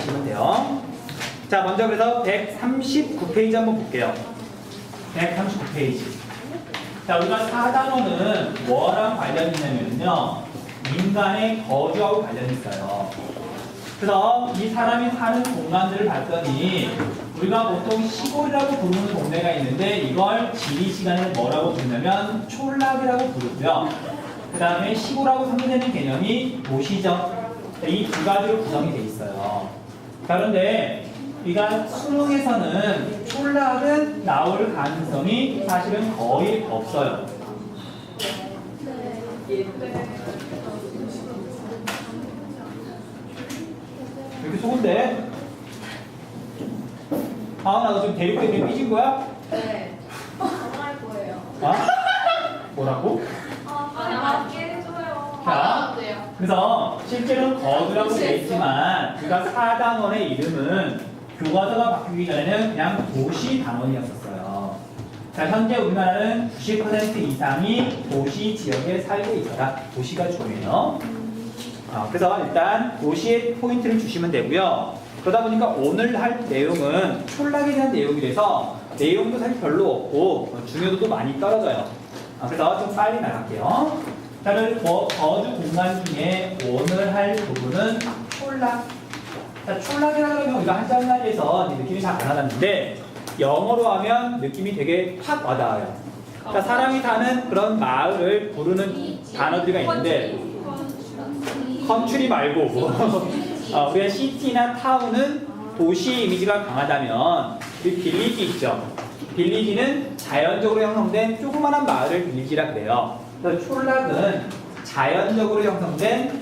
하시면 돼요. 자, 먼저 그래서 139페이지 한번 볼게요. 139페이지. 자, 우리가 4단원은 뭐랑 관련이 있냐면요. 인간의 거주하고 관련이 있어요. 그래서 이 사람이 사는 공간들을 봤더니 우리가 보통 시골이라고 부르는 동네가 있는데 이걸 지리 시간에 뭐라고 부르냐면 촌락이라고 부르고요. 그 다음에 시골하고 상대되는 개념이 도시죠. 이 두 가지로 구성이 돼 있어요. 자, 그런데 우리가 수능에서는 촌락은 나올 가능성이 사실은 거의 없어요. 이렇게 좋은데? 아, 나 지금 대륙 때문에 삐진 거야? 네. 정말 거예요. 아? 뭐라고? 빨리 맞게 해줘요. 자, 그래서 실제로는 거두라고 되어 있지만 우리가 4단원의 이름은 교과서가 바뀌기 전에는 그냥 도시 단원이었었어요. 자, 현재 우리나라는 90% 이상이 도시 지역에 살고 있어라. 도시가 중요해요. 그래서 일단 도시에 포인트를 주시면 되고요. 그러다 보니까 오늘 할 내용은 촌락에 대한 내용이라서 내용도 사실 별로 없고 중요도도 많이 떨어져요. 그래서 좀 빨리 나갈게요. 자, 거주 공간 중에 오늘 할 부분은 촌락. 자, 촌락이라 그러면 우리가 한자말에서 느낌이 잘 안 와닿는데 영어로 하면 느낌이 되게 확 와닿아요. 자, 사람이 사는 그런 마을을 부르는 단어들이 있는데 컨트리 말고 우리가 시티나 타운은 도시 이미지가 강하다면 그 빌리지 있죠. 빌리지는 자연적으로 형성된 조그마한 마을을 빌리지라 그래요. 그래서 촌락은 자연적으로 형성된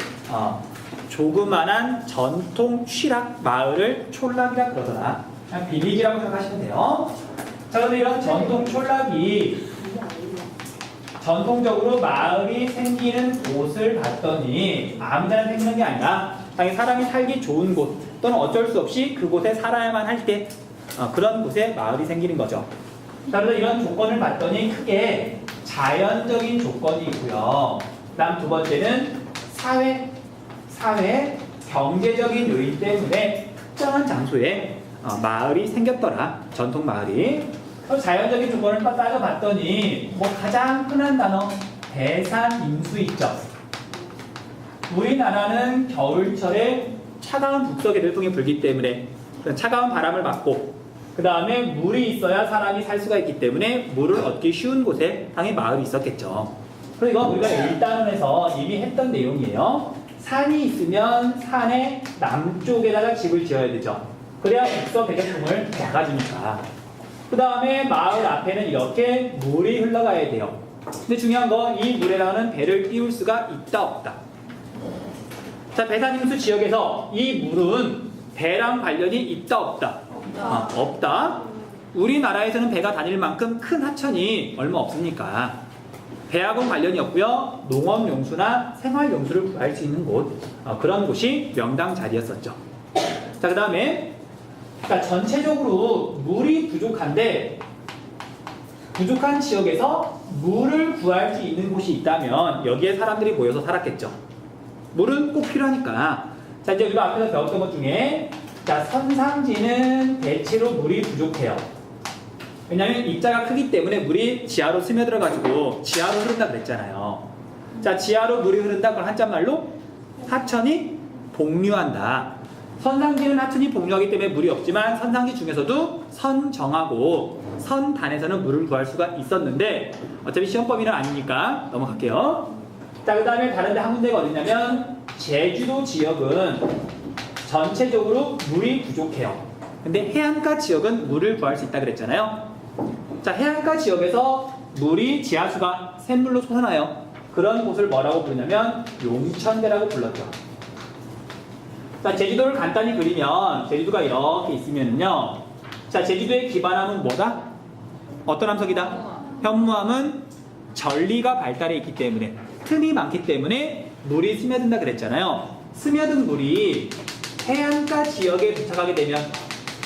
조그만한 전통 취락 마을을 촌락이라 그러더라. 그냥 빌리지라고 생각하시면 돼요. 자, 그런데 이런 전통 촌락이 전통적으로 마을이 생기는 곳을 봤더니 아무데나 생기는 게 아니라 당연히 사람이 살기 좋은 곳 또는 어쩔 수 없이 그곳에 살아야만 할 때 그런 곳에 마을이 생기는 거죠. 자, 그래서 이런 조건을 봤더니 크게 자연적인 조건이 있고요. 그 다음 두 번째는 사회, 경제적인 요인 때문에 특정한 장소에 마을이 생겼더라. 전통 마을이. 자연적인 조건을 따져봤더니 가장 흔한 단어 대산임수 있죠. 우리나라는 겨울철에 차가운 북서계 열풍이 불기 때문에 차가운 바람을 맞고 그 다음에 물이 있어야 사람이 살 수가 있기 때문에 물을 얻기 쉬운 곳에 당연히 마을이 있었겠죠. 그리고 이건 우리가 1단원에서 이미 했던 내용이에요. 산이 있으면 산의 남쪽에다가 집을 지어야 되죠. 그래야 북서 배경풍을 막아주니까. 그 다음에 마을 앞에는 이렇게 물이 흘러가야 돼요. 근데 중요한 건 이 물에다가는 배를 띄울 수가 있다 없다. 자, 배산임수 지역에서 이 물은 배랑 관련이 있다 없다. 없다. 우리나라에서는 배가 다닐 만큼 큰 하천이 얼마 없으니까 배하고는 관련이 없고요. 농업용수나 생활용수를 구할 수 있는 곳, 그런 곳이 명당 자리였었죠. 자, 그 다음에 전체적으로 물이 부족한데 부족한 지역에서 물을 구할 수 있는 곳이 있다면 여기에 사람들이 모여서 살았겠죠. 물은 꼭 필요하니까. 자, 이제 우리가 앞에서 배웠던 것 중에 선상지는 대체로 물이 부족해요. 왜냐하면 입자가 크기 때문에 물이 지하로 스며들어가지고 지하로 흐른다 그랬잖아요. 자, 지하로 물이 흐른다. 그걸 한자말로 하천이 복류한다. 선상지는 하천이 복류하기 때문에 물이 없지만 선상지 중에서도 선정하고 선단에서는 물을 구할 수가 있었는데 어차피 시험 범위는 아니니까 넘어갈게요. 자, 그 다음에 다른데 한 군데가 어디냐면 제주도 지역은 전체적으로 물이 부족해요. 근데 해안가 지역은 물을 구할 수 있다 그랬잖아요. 자, 해안가 지역에서 물이 지하수가 샘물로 솟아나요. 그런 곳을 뭐라고 부르냐면 용천대라고 불렀죠. 자, 제주도를 간단히 그리면 제주도가 이렇게 있으면요. 자, 제주도의 기반함은 뭐다? 어떤 함석이다? 현무암은 전리가 발달해 있기 때문에 틈이 많기 때문에 물이 스며든다 그랬잖아요. 스며든 물이 해안가 지역에 도착하게 되면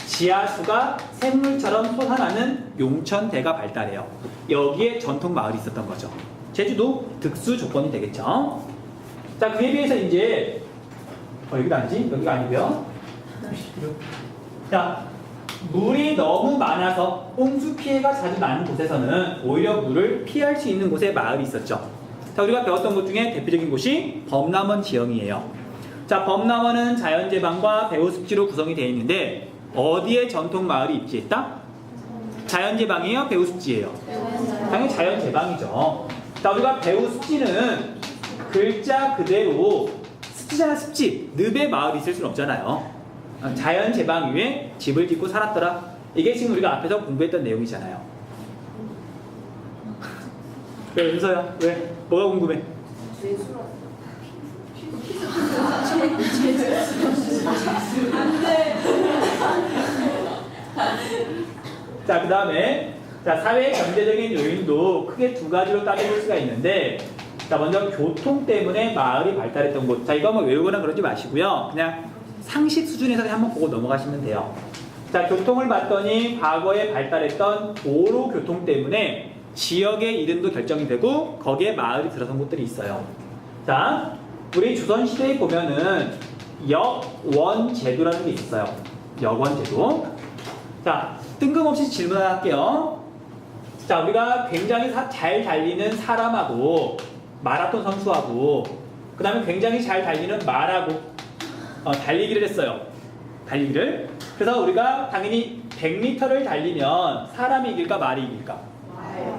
지하수가 샘물처럼 솟아나는 용천대가 발달해요. 여기에 전통 마을이 있었던 거죠. 제주도 특수 조건이 되겠죠. 자, 그에 비해서 이제 여기가 아니지? 여기가 아니고요. 자, 물이 너무 많아서 홍수 피해가 자주 나는 곳에서는 오히려 물을 피할 수 있는 곳에 마을이 있었죠. 자, 우리가 배웠던 곳 중에 대표적인 곳이 범람원 지형이에요. 자, 범람원은 자연제방과 배후습지로 구성이 되어 있는데 어디에 전통 마을이 입지했다? 자연제방이에요? 배후습지예요? 당연히 자연제방이죠. 자, 우리가 배후습지는 글자 그대로 습지잖아, 습지. 늪에 마을이 있을 수는 없잖아요. 자연제방 위에 집을 짓고 살았더라. 이게 지금 우리가 앞에서 공부했던 내용이잖아요. 왜, 은서야? 왜? 뭐가 궁금해? 자, 그 다음에 사회 경제적인 요인도 크게 두 가지로 따져볼 수가 있는데, 자, 먼저 교통 때문에 마을이 발달했던 곳. 자, 이거 뭐 외우거나 그러지 마시고요. 그냥 상식 수준에서 한번 보고 넘어가시면 돼요. 자, 교통을 봤더니 과거에 발달했던 도로 교통 때문에 지역의 이름도 결정이 되고 거기에 마을이 들어선 곳들이 있어요. 자, 우리 조선시대에 보면은 역원제도라는 게 있었어요. 역원제도. 자, 뜬금없이 질문 하나 할게요. 자, 우리가 굉장히 잘 달리는 사람하고 마라톤 선수하고 그 다음에 굉장히 잘 달리는 말하고 달리기를 했어요. 달리기를. 그래서 우리가 당연히 100m를 달리면 사람이 이길까 말이 이길까?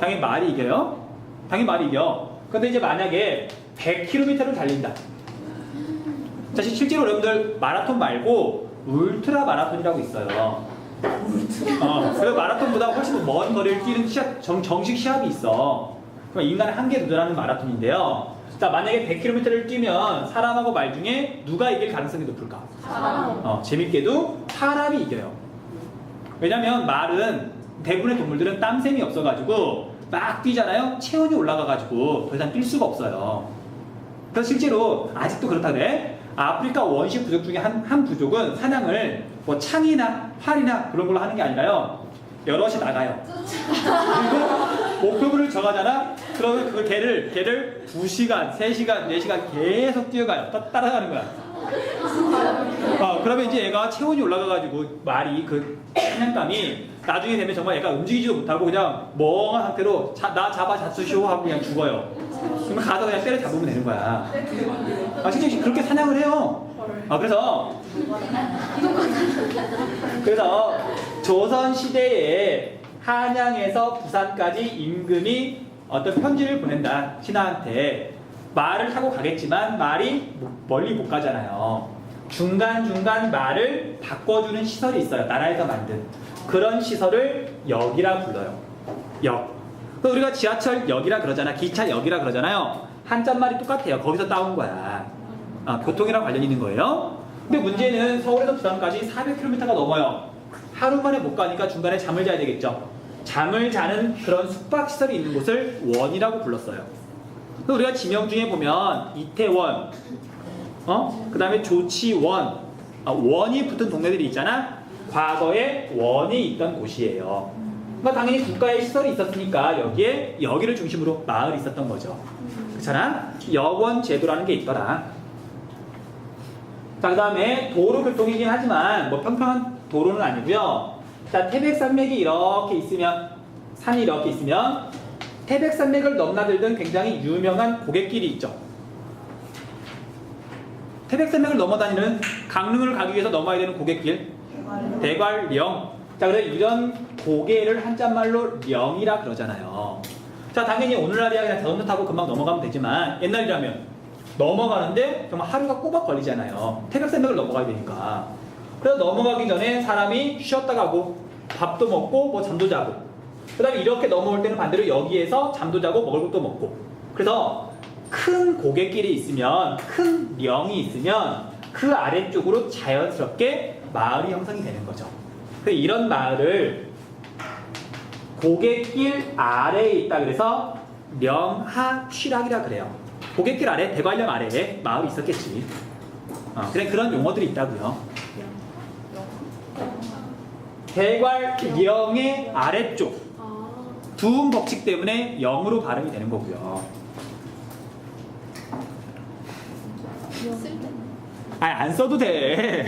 당연히 말이 이겨요. 당연히 말이 이겨. 근데 이제 만약에 100km를 달린다. 자, 실제로 여러분들 마라톤 말고 울트라 마라톤이라고 있어요. 그래서 마라톤보다 훨씬 더 먼 거리를 뛰는 정식 시합이 있어. 그럼 인간의 한계에 도전하는 마라톤인데요. 자, 만약에 100km를 뛰면 사람하고 말 중에 누가 이길 가능성이 높을까? 사람. 재밌게도 사람이 이겨요. 왜냐면 말은 대부분의 동물들은 땀샘이 없어가지고 막 뛰잖아요. 체온이 올라가가지고 더 이상 뛸 수가 없어요. 그래서 실제로 아직도 그렇다 그래. 아프리카 원시 부족 중에 한 부족은 사냥을 뭐 창이나 활이나 그런 걸로 하는 게 아니라요. 여럿이 나가요. 그리고 목표물을 정하잖아. 그러면 그 개를 2시간, 3시간, 4시간 계속 뛰어가요. 따라가는 거야. 그러면 이제 얘가 체온이 올라가가지고 말이 그 사냥감이 나중에 되면 정말 얘가 움직이지도 못하고 그냥 멍한 상태로 나 잡아 잡수시오 하고 그냥 죽어요. 그러면 가서 그냥 때려 잡으면 되는 거야. 실제 그렇게 사냥을 해요. 그래서 조선 시대에 한양에서 부산까지 임금이 어떤 편지를 보낸다. 신하한테 말을 타고 가겠지만 말이 멀리 못 가잖아요. 중간중간 말을 바꿔주는 시설이 있어요. 나라에서 만든 그런 시설을 역이라 불러요. 역. 우리가 지하철역이라 그러잖아. 기차역이라 그러잖아요. 한자말이 똑같아요. 거기서 따온 거야. 교통이랑 관련이 있는 거예요. 근데 문제는 서울에서 부산까지 400km가 넘어요. 하루 만에 못 가니까 중간에 잠을 자야 되겠죠. 잠을 자는 그런 숙박시설이 있는 곳을 원이라고 불렀어요. 우리가 지명 중에 보면 이태원, 그 다음에 조치원, 원이 붙은 동네들이 있잖아. 과거에 원이 있던 곳이에요. 그러니까 당연히 국가의 시설이 있었으니까 여기를 중심으로 마을이 있었던 거죠. 그렇잖아? 역원 제도라는 게 있더라. 자, 그 다음에 도로 교통이긴 하지만 뭐 평평한 도로는 아니고요. 자, 태백산맥이 이렇게 있으면, 산이 이렇게 있으면 태백산맥을 넘나들던 굉장히 유명한 고갯길이 있죠. 태백산맥을 넘어다니는 강릉을 가기 위해서 넘어야 되는 고갯길, 대관령. 자, 그래서 이런 고개를 한자말로 령이라 그러잖아요. 자, 당연히 오늘날이야 그냥 자전거 타고 금방 넘어가면 되지만 옛날이라면 넘어가는데 정말 하루가 꼬박 걸리잖아요. 태백산맥을 넘어가야 되니까. 그래서 넘어가기 전에 사람이 쉬었다 가고 밥도 먹고 뭐 잠도 자고, 그 다음에 이렇게 넘어올 때는 반대로 여기에서 잠도 자고 먹을 것도 먹고. 그래서 큰 고갯길이 있으면, 큰 령이 있으면 그 아래쪽으로 자연스럽게 마을이 형성이 되는 거죠. 그래서 이런 마을을 고갯길 아래에 있다 그래서 명하취락이라 그래요. 고갯길 아래, 대관령 아래에 마을이 있었겠지. 그런 용어들이 있다고요. 대관령의 아래쪽 두음 법칙 때문에 영으로 발음이 되는 거고요. 안 써도 돼.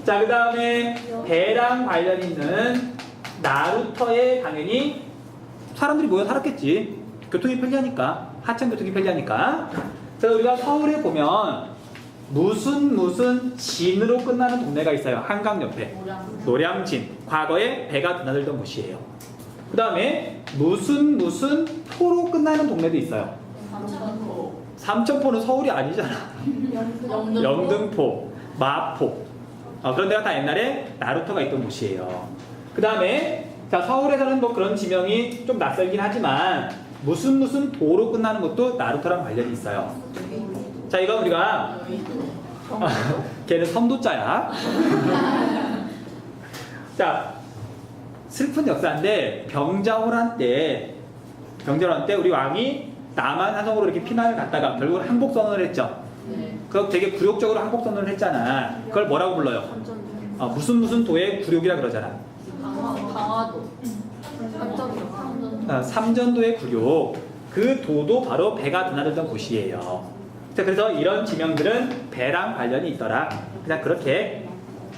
자, 그 다음에 배랑 관련 있는 나루터에 당연히 사람들이 모여 살았겠지. 교통이 편리하니까. 하천 교통이 편리하니까. 그래서 우리가 서울에 보면 무슨 진으로 끝나는 동네가 있어요. 한강 옆에. 노량진. 과거에 배가 드나들던 곳이에요. 그 다음에 무슨 포로 끝나는 동네도 있어요. 삼천포는 서울이 아니잖아. 영등포, 마포. 그런 데가 다 옛날에 나루터가 있던 곳이에요. 그 다음에 자, 서울에서는 뭐 그런 지명이 좀 낯설긴 하지만 무슨 도로 끝나는 것도 나루터랑 관련이 있어요. 자, 이건 우리가 걔는 선도자야. 자, 슬픈 역사인데 병자호란 때 우리 왕이 남한 산성으로 이렇게 피난을 갔다가 결국은 항복 선언을 했죠. 그거 되게 굴욕적으로 항복 선언을 했잖아. 그걸 뭐라고 불러요? 무슨 도의 굴욕이라 그러잖아. 강화도. 삼전도의 굴욕. 그 도도 바로 배가 드나들던 곳이에요. 자, 그래서 이런 지명들은 배랑 관련이 있더라. 그냥 그렇게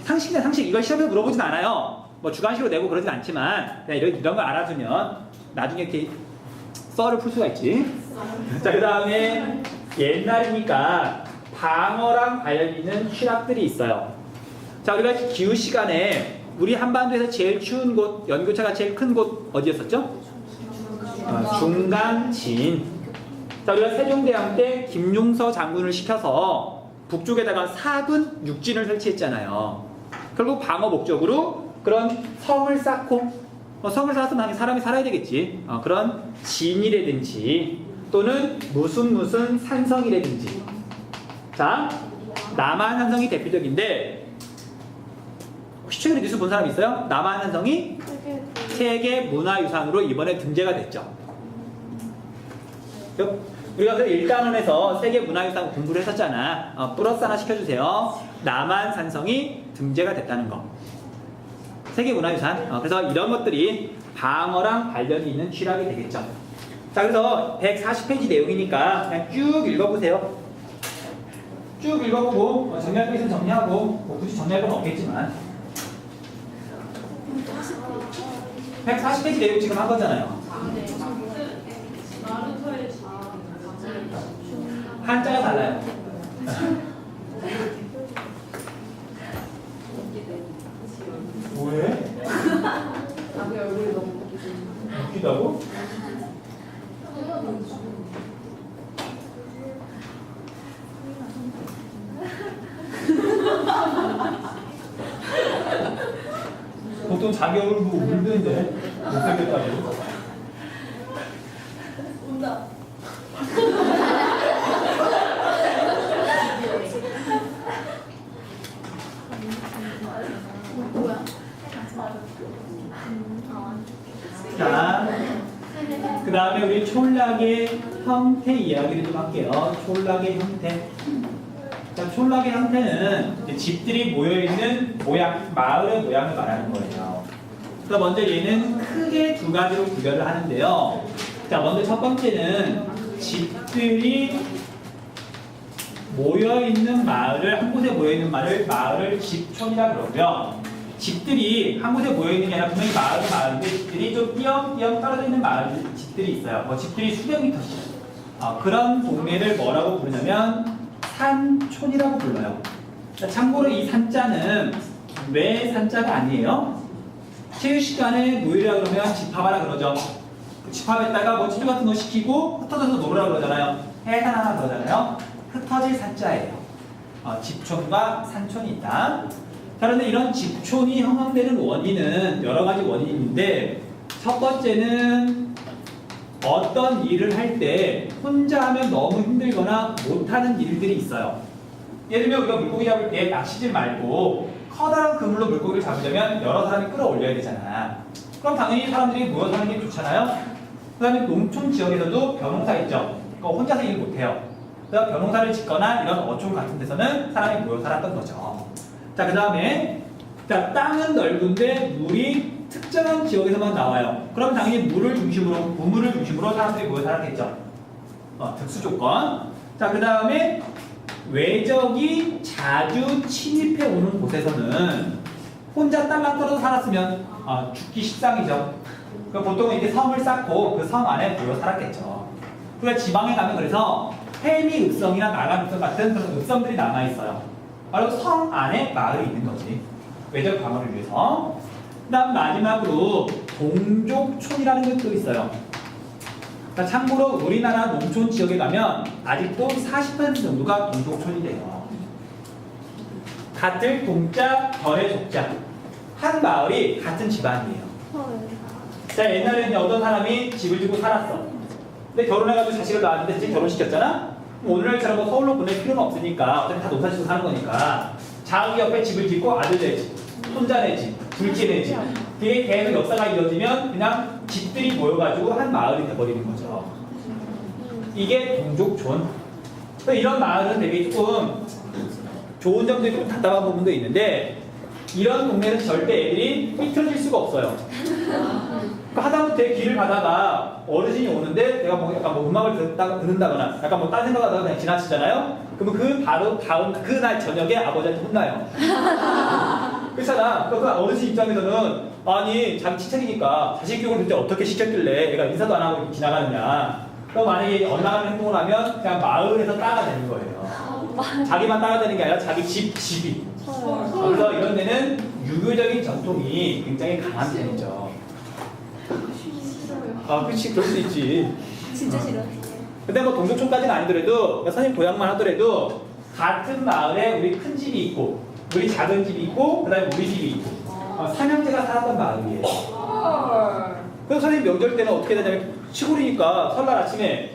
상식이야, 상식. 이걸 시험에서 물어보진 않아요. 뭐 주관식으로 내고 그러진 않지만 그냥 이런 걸 알아두면 나중에 이렇게 썰을 풀 수가 있지. 자, 그 다음에 옛날이니까 방어랑 관련 있는 취락들이 있어요. 자, 우리가 기후 시간에 우리 한반도에서 제일 추운 곳, 연교차가 제일 큰 곳 어디였었죠? 중간진. 자, 우리가 세종대왕 때 김용서 장군을 시켜서 북쪽에다가 4군 육진을 설치했잖아요. 결국 방어 목적으로 그런 성을 쌓고, 성을 쌓아서 당연히 사람이 살아야 되겠지. 그런 진이라든지 또는 무슨 산성이라든지. 자, 남한 산성이 대표적인데 혹시 최근에 뉴스 본 사람 있어요? 남한 산성이 세계 문화유산으로 이번에 등재가 됐죠. 우리가 그 1단원에서 세계 문화유산 공부를 했었잖아. 플러스 하나 시켜주세요. 남한 산성이 등재가 됐다는 거. 세계 문화유산. 그래서 이런 것들이 방어랑 관련이 있는 취락이 되겠죠. 자, 그래서 140페이지 내용이니까 그냥 쭉 읽어보세요. 쭉 읽어보고 정리할 거 있으면 정리하고 뭐 굳이 정리할 건 없겠지만 140페이지 내용 지금 한 거잖아요. 한자가 달라요. 왜? 자기 얼굴이 너무 웃기다고? 보통 자기 얼굴 보고 울던데 못생겼다고. 온다. 자, 그 다음에 우리 촌락의 형태 이야기를 좀 할게요. 촌락의 형태. 자, 촌락의 형태는 이제 집들이 모여있는 모양, 마을의 모양을 말하는 거예요. 그래서 먼저 얘는 크게 두 가지로 구별을 하는데요. 자, 먼저 첫 번째는 집들이 모여있는 마을을, 한 곳에 모여있는 마을을 집촌이라 그러고요. 집들이 한 곳에 모여있는 게 아니라 분명히 마을인데 집들이 좀 띄엄띄엄 떨어져 있는 집들이 있어요. 뭐 집들이 수백 미터씩. 그런 동네를 뭐라고 부르냐면 산촌이라고 불러요. 자, 참고로 이 산자는 왜 산자가 아니에요? 체육 시간에 모이라 그러면 집합하라 그러죠. 집합했다가 뭐 치료 같은 거 시키고 흩어져서 놀으라 그러잖아요. 해산하라 그러잖아요. 흩어질 산자예요. 집촌과 산촌이 있다. 자, 그런데 이런 집촌이 형성되는 원인은 여러 가지 원인이 있는데 첫 번째는 어떤 일을 할 때 혼자 하면 너무 힘들거나 못하는 일들이 있어요. 예를 들면 우리가 물고기 잡을 때 낚시질 말고 커다란 그물로 물고기를 잡으려면 여러 사람이 끌어올려야 되잖아. 그럼 당연히 사람들이 모여 사는 게 좋잖아요. 그 다음에 농촌 지역에서도 벼농사 있죠. 그거 혼자서 일 못해요. 그래서 벼농사를 짓거나 이런 어촌 같은 데서는 사람이 모여 살았던 거죠. 자, 그 다음에 땅은 넓은데 물이 특정한 지역에서만 나와요. 그럼 당연히 물을 중심으로 사람들이 모여 살았겠죠. 특수 조건. 자, 그 다음에 외적이 자주 침입해 오는 곳에서는 혼자 딸랑 떨어져 살았으면 죽기 십상이죠. 보통은 이렇게 섬을 쌓고 그 섬 안에 모여 살았겠죠. 그러니까 지방에 가면 그래서 해미읍성이나 나간읍성 같은 그런 읍성들이 남아있어요. 바로 성 안에 마을이 있는 거지. 외적 방어를 위해서. 그 다음 마지막으로 동족촌이라는 것도 있어요. 참고로 우리나라 농촌 지역에 가면 아직도 40% 정도가 동족촌이 돼요. 같을 동자, 결의 족자. 한 마을이 같은 집안이에요. 자, 옛날에는 어떤 사람이 집을 짓고 살았어. 근데 결혼해가지고 자식을 낳았는데 지금 결혼시켰잖아? 오늘날처럼 뭐 서울로 보낼 필요는 없으니까 어차피 다 농사 짓고 사는 거니까 자기 옆에 집을 짓고 아들 내 집, 손자 내 집, 둘째 내 집. 그게 계속 역사가 이어지면 그냥 집들이 모여가지고 한 마을이 돼버리는 거죠. 이게 동족촌. 이런 마을은 되게 조금 좋은 점도 있고 답답한 부분도 있는데 이런 동네는 절대 애들이 삐뚤어질 수가 없어요. 하다못해 길을 가다가 어르신이 오는데 내가 뭐 약간 뭐 음악을 듣는다거나 약간 뭐 딴 생각하다가 그냥 지나치잖아요. 그러면 그 바로 다음 그날 저녁에 아버지한테 혼나요. 그렇잖아. 그 어르신 입장에서는 아니 자기 친척이니까 자식 교육을 그때 어떻게 시켰길래 애가 인사도 안 하고 지나가느냐. 그럼 만약에 엇나가는 행동을 하면 그냥 마을에서 따라다니는 거예요. 자기만 따라다니는 게 아니라 자기 집이. 그래서 이런 데는 유교적인 전통이 굉장히 강한 편이죠. 그렇지, 그럴 수 있지. 진짜 싫어. 근데 뭐 동족촌까지는 아니더라도 그러니까 선생님 고향만 하더라도 같은 마을에 우리 큰 집이 있고 우리 작은 집이 있고 그다음에 우리 집이 있고 삼형제가 살았던 마을이에요. 그래서 선생님 명절 때는 어떻게 되냐면 시골이니까 설날 아침에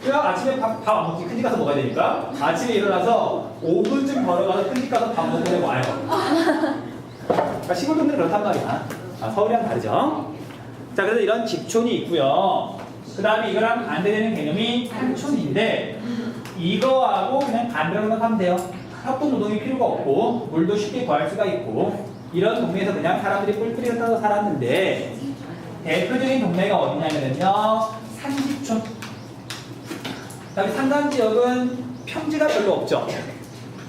그냥 아침에 밥 안 먹지 큰 집 가서 먹어야 되니까 아침에 일어나서 5분쯤 걸어가서 큰 집 가서 밥 먹고 와요. 그러니까 시골 동네는 그렇단 말이야. 서울이랑 다르죠. 자, 그래서 이런 집촌이 있고요. 그 다음에 이거랑 반대되는 개념이 산촌인데 이거하고 그냥 반대로 생각하면 돼요. 협동 노동이 필요가 없고 물도 쉽게 구할 수가 있고 이런 동네에서 그냥 사람들이 뿔뿔이 흩어서 살았는데 대표적인 동네가 어디냐면요 산지촌. 그다음에 산간지역은 평지가 별로 없죠.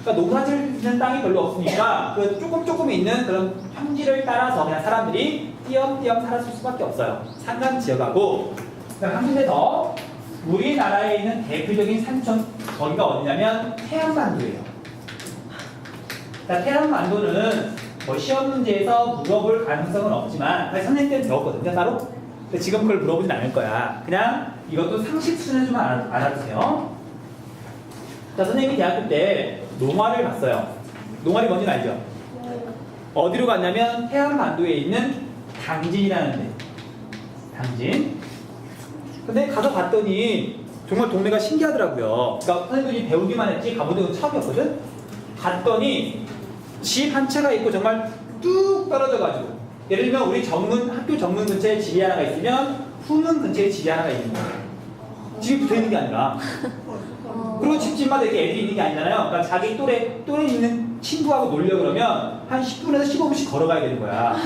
그러니까 농사 짓는 땅이 별로 없으니까 그 조금 있는 그런 평지를 따라서 그냥 사람들이 띄엄띄엄 살았을 수밖에 없어요. 산간 지역하고 한 군데 더 우리나라에 있는 대표적인 산촌 거기가 어디냐면 태안만도예요. 태안만도는 뭐 시험 문제에서 물어볼 가능성은 없지만 선생님 때는 배웠거든요 따로. 근데 지금 그걸 물어보진 않을 거야. 그냥 이것도 상식 수준에 좀 알아주세요. 자, 선생님이 대학교 때 농화를 갔어요. 농화리 뭔지는 알죠? 어디로 갔냐면 태안만도에 있는 당진이라는 데. 당진. 근데 가서 봤더니 정말 동네가 신기하더라고요. 그러니까 선생님들이 배우기만 했지 가본 적은 처음이었거든? 갔더니 집 한 채가 있고 정말 뚝 떨어져가지고 예를 들면 우리 학교 정문 근처에 집이 하나가 있으면 후문 근처에 집이 하나가 있는 거예요. 집이 붙어있는 게 아니라. 그리고 집마다 이렇게 애들이 있는 게 아니잖아요. 그러니까 자기 또래 있는 친구하고 놀려 그러면 한 10분에서 15분씩 걸어가야 되는 거야.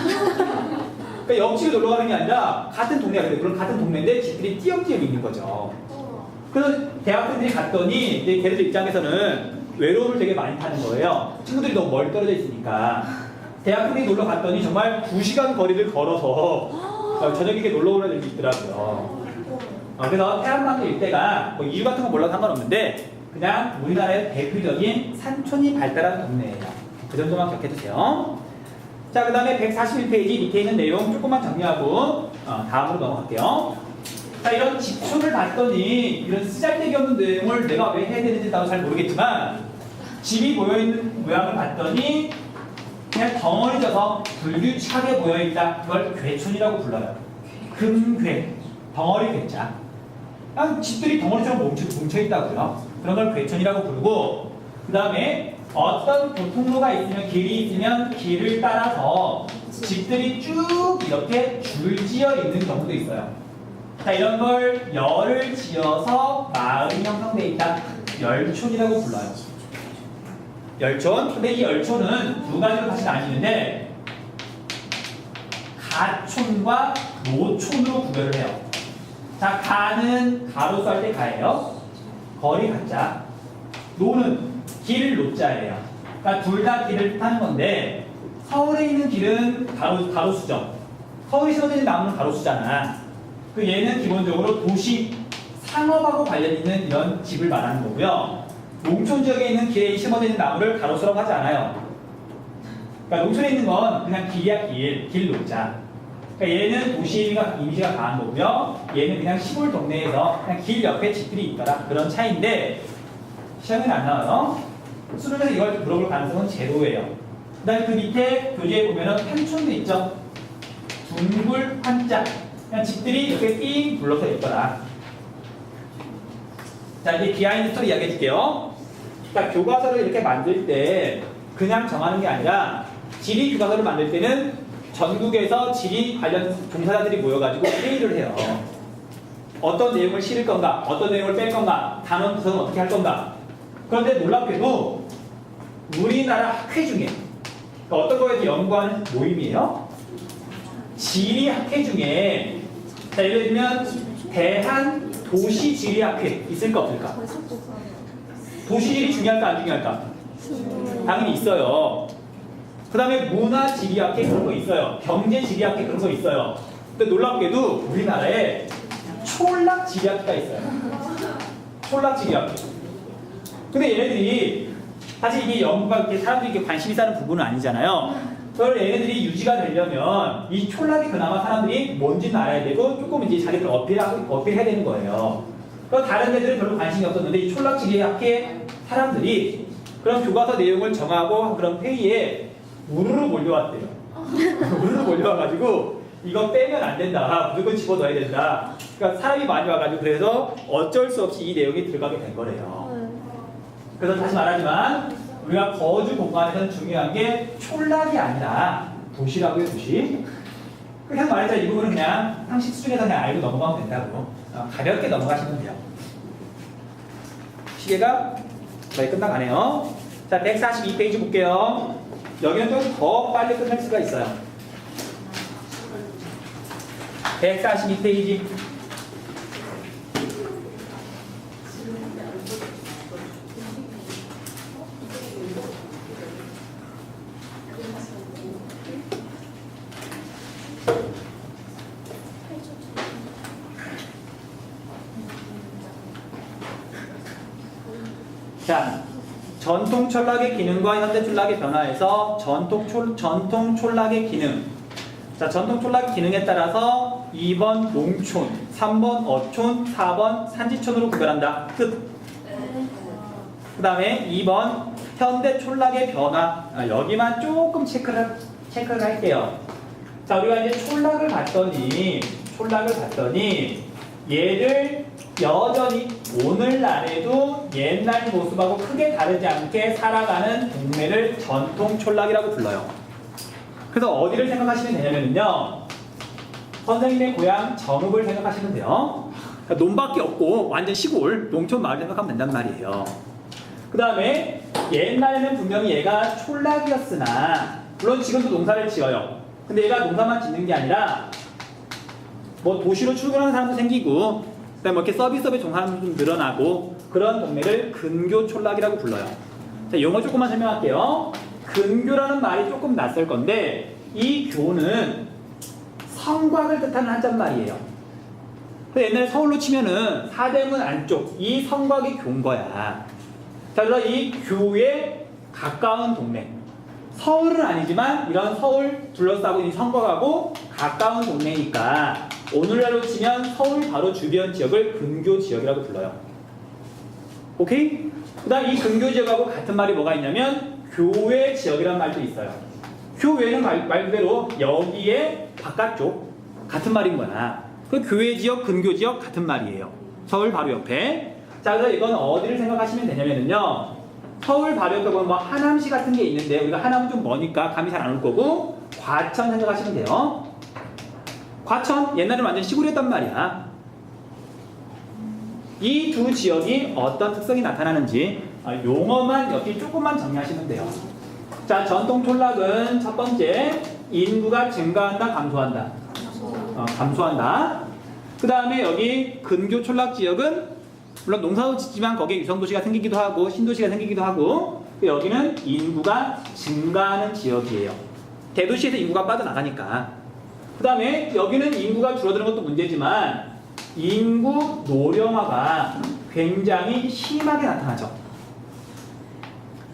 그러니까 옆집에 놀러 가는 게 아니라 같은 동네가 그래. 그럼 같은 동네인데 집들이 띄엄띄엄 있는 거죠. 그래서 대학생들이 갔더니 이제 걔네들 입장에서는 외로움을 되게 많이 타는 거예요. 친구들이 너무 멀리 떨어져 있으니까. 대학생들이 놀러 갔더니 정말 2시간 거리를 걸어서 저녁에 놀러 오는 애들이 있더라고요. 그래서 태안만도 일대가 뭐 이유 같은 건 몰라도 상관없는데 그냥 우리나라의 대표적인 산촌이 발달한 동네예요. 그 정도만 기억해두세요. 자, 그 다음에 141페이지 밑에 있는 내용 조금만 정리하고 다음으로 넘어갈게요. 자, 이런 집촌을 봤더니 이런 쓰잘데기 없는 내용을 내가 왜 해야 되는지 나도 잘 모르겠지만 집이 모여있는 모양을 봤더니 그냥 덩어리져서 불규칙하게 모여있다. 그걸 괴촌이라고 불러요. 금괴, 덩어리 괴자. 그냥 집들이 덩어리처럼 뭉쳐있다고요. 그런 걸 괴촌이라고 부르고 그 다음에 어떤 교통로가 있으면 길이 있으면 길을 따라서 집들이 쭉 이렇게 줄지어 있는 경우도 있어요. 자, 이런 걸 열을 지어서 마을이 형성되어 있다. 열촌이라고 불러요. 열촌. 근데 이 열촌은 두 가지로 다시 나뉘는데 가촌과 노촌으로 구별을 해요. 자, 가는 가로수 할 때 가예요. 거리 가자. 노는 길 노자예요. 그러니까 둘 다 길을 뜻하는 건데 서울에 있는 길은 가로수죠. 서울에 심어져 있는 나무는 가로수잖아. 그 얘는 기본적으로 도시 상업하고 관련 있는 이런 집을 말하는 거고요. 농촌 지역에 있는 길에 심어져 있는 나무를 가로수라고 하지 않아요. 그러니까 농촌에 있는 건 그냥 길이야, 길 노자. 그러니까 얘는 도시 이미지가 강한 거고요. 얘는 그냥 시골 동네에서 그냥 길 옆에 집들이 있더라. 그런 차이인데 시험에는 안 나와요. 수능에서 이걸 물어볼 가능성은 제로예요. 그 다음에 그 밑에 교재에 보면은 판촌도 있죠. 둥글 판자. 그냥 집들이 이렇게 삥 둘러서 있더라. 자, 이제 비하인드 스토리 이야기해 줄게요. 그러니까 교과서를 이렇게 만들 때 그냥 정하는 게 아니라 지리 교과서를 만들 때는 전국에서 지리 관련 종사자들이 모여가지고 회의를 해요. 어떤 내용을 실을 건가, 어떤 내용을 뺄 건가, 단원 구성은 어떻게 할 건가. 그런데 놀랍게도 우리나라 학회 중에 그러니까 어떤 거에 대해 연구하는 모임이에요. 지리 학회 중에 자, 예를 들면 대한 도시지리학회 있을까 없을까? 도시지리 중요할까 안 중요할까? 당연히 있어요. 그 다음에 문화지리학회 그런 거 있어요. 경제지리학회 그런 거 있어요. 근데 놀랍게도 우리나라에 촌락지리학회가 있어요. 촌락지리학회. 근데 얘네들이 사실 이게 연구가 이렇게 사람들이 이렇게 관심이 있는 부분은 아니잖아요. 그걸 얘네들이 유지가 되려면 이 촌락이 그나마 사람들이 뭔지는 알아야 되고 조금 이제 자기들 어필해야 되는 거예요. 그럼 다른 애들은 별로 관심이 없었는데 이 촌락지리학회 사람들이 그런 교과서 내용을 정하고 그런 회의에 우르르 몰려왔대요. 우르르 몰려와가지고 이거 빼면 안 된다. 무조건 집어넣어야 된다. 그러니까 사람이 많이 와가지고 그래서 어쩔 수 없이 이 내용이 들어가게 된 거래요. 그래서 다시 말하지만 우리가 거주 공간에서는 중요한 게 촌락이 아니라 도시라고요, 도시. 그냥 말했잖아. 이 부분은 그냥 상식 수준에서 그냥 알고 넘어가면 된다고. 가볍게 넘어가시면 돼요. 시계가 거의 끝나가네요. 자, 142페이지 볼게요. 여기는 좀 더 빨리 끝낼 수가 있어요. 142페이지. 자, 전통 촌락의 기능과 현대 촌락의 변화에서 전통 촌락의 기능. 자, 전통 촌락 기능에 따라서 2번 농촌, 3번 어촌, 4번 산지촌으로 구별한다. 끝. 그 다음에 2번 현대 촌락의 변화. 여기만 조금 체크를 할게요. 자, 우리가 이제 촌락을 봤더니 얘를 여전히 오늘날에도 옛날 모습하고 크게 다르지 않게 살아가는 동네를 전통 촌락이라고 불러요. 그래서 어디를 생각하시면 되냐면요. 선생님의 고향 전읍을 생각하시면 돼요. 그러니까 논밖에 없고 완전 시골, 농촌 마을 생각하면 된단 말이에요. 그 다음에 옛날에는 분명히 얘가 촌락이었으나 물론 지금도 농사를 지어요. 근데 얘가 농사만 짓는 게 아니라 뭐 도시로 출근하는 사람도 생기고 그다음에 뭐 이렇게 서비스업에 종사하는 사람도 좀 늘어나고 그런 동네를 근교 촌락이라고 불러요. 자, 용어 조금만 설명할게요. 근교라는 말이 조금 낯설 건데 이 교는 성곽을 뜻하는 한자말이에요. 옛날에 서울로 치면은 사대문 안쪽 이 성곽이 교인 거야. 자, 그래서 이 교에 가까운 동네. 서울은 아니지만 이런 서울 둘러싸고 있는 성곽하고 가까운 동네니까 오늘날로 치면 서울 바로 주변 지역을 근교 지역이라고 불러요. 오케이? 그 다음 이 근교 지역하고 같은 말이 뭐가 있냐면 교외 지역이라는 말도 있어요. 교외는 말 그대로 여기에 바깥쪽 같은 말인 거야. 그 교외 지역, 근교 지역 같은 말이에요. 서울 바로 옆에. 자, 그래서 이건 어디를 생각하시면 되냐면요. 서울 바로 옆에 보면 뭐 하남시 같은 게 있는데 우리가 하남은 좀 머니까 감이 잘 안 올 거고 과천 생각하시면 돼요. 과천 옛날에는 완전 시골이었단 말이야. 이 두 지역이 어떤 특성이 나타나는지 용어만 여기 조금만 정리하시면 돼요. 자, 전통 촌락은 첫 번째 인구가 증가한다, 감소한다. 감소한다. 그 다음에 여기 근교 촌락 지역은 물론 농사도 짓지만 거기에 유성도시가 생기기도 하고 신도시가 생기기도 하고 여기는 인구가 증가하는 지역이에요. 대도시에서 인구가 빠져나가니까. 그 다음에 여기는 인구가 줄어드는 것도 문제지만 인구 노령화가 굉장히 심하게 나타나죠.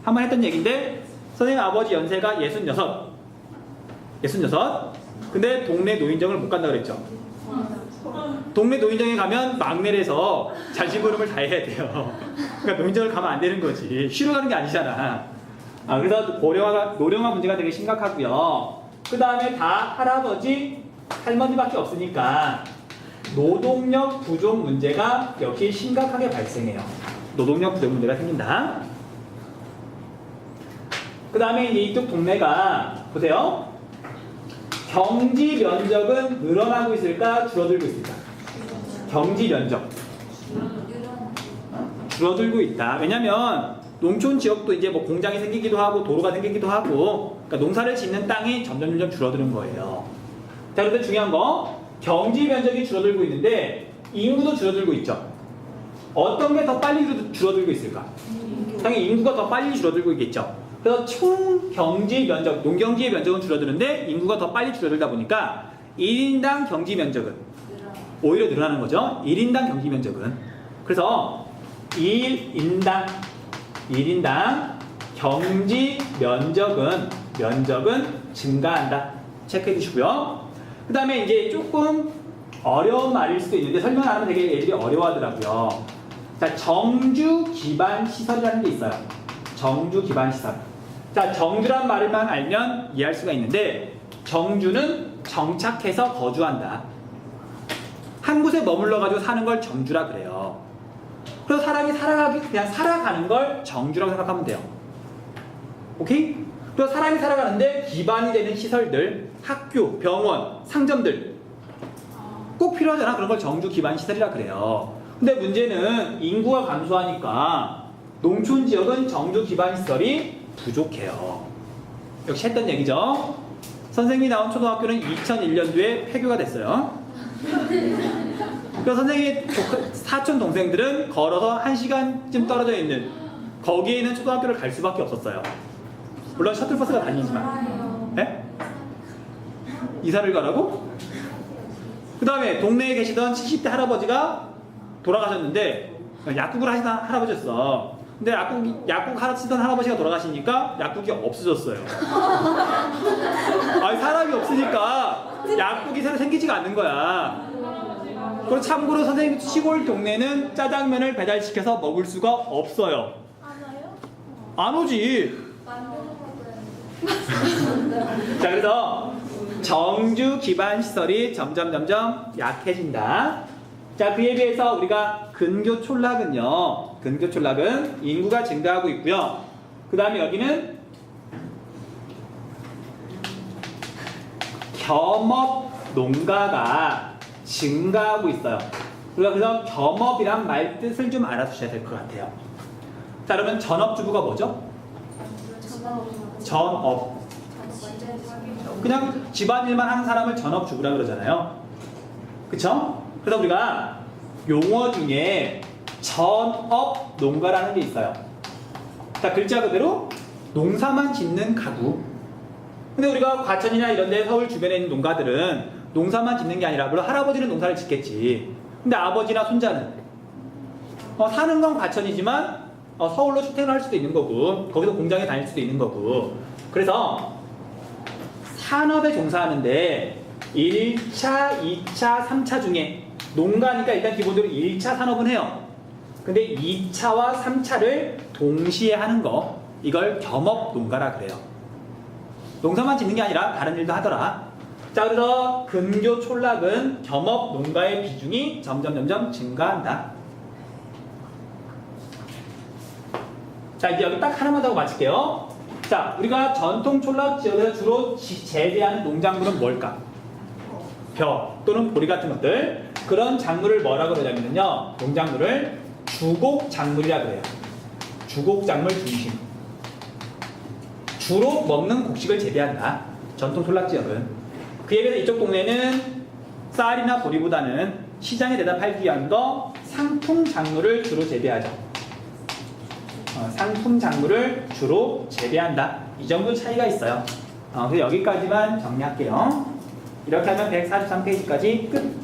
한번 했던 얘기인데 선생님 아버지 연세가 66. 근데 동네 노인정을 못 간다 그랬죠. 동네 노인정에 가면 막내라서 잔심부름을 다 해야 돼요. 그러니까 노인정을 가면 안 되는 거지. 쉬러 가는 게 아니잖아. 그래서 노령화 문제가 되게 심각하고요. 그 다음에 다 할아버지, 할머니밖에 없으니까 노동력 부족 문제가 역시 심각하게 발생해요. 노동력 부족 문제가 생긴다. 그 다음에 이쪽 동네가 보세요. 경지 면적은 늘어나고 있을까? 줄어들고 있을까? 경지 면적 줄어들고 있다. 왜냐면 농촌 지역도 이제 뭐 공장이 생기기도 하고 도로가 생기기도 하고 그러니까 농사를 짓는 땅이 점점 줄어드는 거예요. 자, 그런데 중요한 거 경지 면적이 줄어들고 있는데 인구도 줄어들고 있죠. 어떤 게 더 빨리 줄어들고 있을까? 당연히 인구가 더 빨리 줄어들고 있겠죠. 그래서 총 경지 면적, 농경지의 면적은 줄어드는데 인구가 더 빨리 줄어들다 보니까 1인당 경지 면적은 오히려 늘어나는 거죠. 1인당 경지 면적은. 그래서 1인당 경지 면적은 증가한다. 체크해 주시고요. 그 다음에 이제 조금 어려운 말일 수도 있는데 설명 안 하면 되게 애들이 어려워하더라고요. 자, 정주 기반 시설이라는 게 있어요. 정주 기반 시설. 자, 정주란 말만 알면 이해할 수가 있는데 정주는 정착해서 거주한다. 한 곳에 머물러가지고 사는 걸 정주라 그래요. 그래서 사람이 그냥 살아가는 걸 정주라고 생각하면 돼요. 오케이? 그래서 사람이 살아가는데 기반이 되는 시설들, 학교, 병원, 상점들 꼭 필요하잖아. 그런 걸 정주 기반 시설이라 그래요. 근데 문제는 인구가 감소하니까 농촌 지역은 정주 기반 시설이 부족해요. 역시 했던 얘기죠. 선생님이 나온 초등학교는 2001년도에 폐교가 됐어요. 그래서 선생님의 사촌 동생들은 걸어서 1시간쯤 떨어져 있는 거기에 있는 초등학교를 갈 수밖에 없었어요. 물론 셔틀버스가 다니지만. 네? 이사를 가라고? 그 다음에 동네에 계시던 70대 할아버지가 돌아가셨는데 약국을 하시던 할아버지였어. 근데 약국 하시던 할아버지가 돌아가시니까 약국이 없어졌어요. 아니, 사람이 없으니까 약국이 새로 생기지가 않는 거야. 그리고 참고로 선생님 시골 동네는 짜장면을 배달시켜서 먹을 수가 없어요. 안 오지. 자, 그래서 정주 기반 시설이 점점 약해진다. 자, 그에 비해서 우리가 근교 촌락은요. 근교 촌락은 인구가 증가하고 있고요. 그 다음에 여기는 겸업 농가가 증가하고 있어요. 그래서 겸업이란 말 뜻을 좀 알아두셔야 될 것 같아요. 자, 그러면 전업주부가 뭐죠? 전업. 그냥 집안일만 하는 사람을 전업주부라 그러잖아요. 그쵸? 그래서 우리가 용어 중에 전업 농가라는 게 있어요. 자, 글자 그대로 농사만 짓는 가구. 근데 우리가 과천이나 이런 데 서울 주변에 있는 농가들은 농사만 짓는 게 아니라 물론 할아버지는 농사를 짓겠지. 근데 아버지나 손자는 사는 건 과천이지만 서울로 출퇴근을 할 수도 있는 거고 거기서 공장에 다닐 수도 있는 거고. 그래서 산업에 종사하는데 1차, 2차, 3차 중에 농가니까 일단 기본적으로 1차 산업은 해요. 근데 2차와 3차를 동시에 하는 거, 이걸 겸업 농가라 그래요. 농사만 짓는 게 아니라 다른 일도 하더라. 자, 그래서 근교 촌락은 겸업 농가의 비중이 점점 증가한다. 자, 이제 여기 딱 하나만 더 마칠게요. 자, 우리가 전통 촌락 지역에서 주로 재배하는 농작물은 뭘까? 벼 또는 보리 같은 것들. 그런 작물을 뭐라 그러냐면요, 농작물을 주곡작물이라 그래요. 주곡작물 중심. 주로 먹는 곡식을 재배한다. 전통 촌락 지역은. 그에 비해서 이쪽 동네는 쌀이나 보리보다는 시장에 내다 팔기 위한 거, 상품 작물을 주로 재배하죠. 상품 작물을 주로 재배한다. 이 정도 차이가 있어요. 그래서 여기까지만 정리할게요. 이렇게 하면 143페이지까지 끝.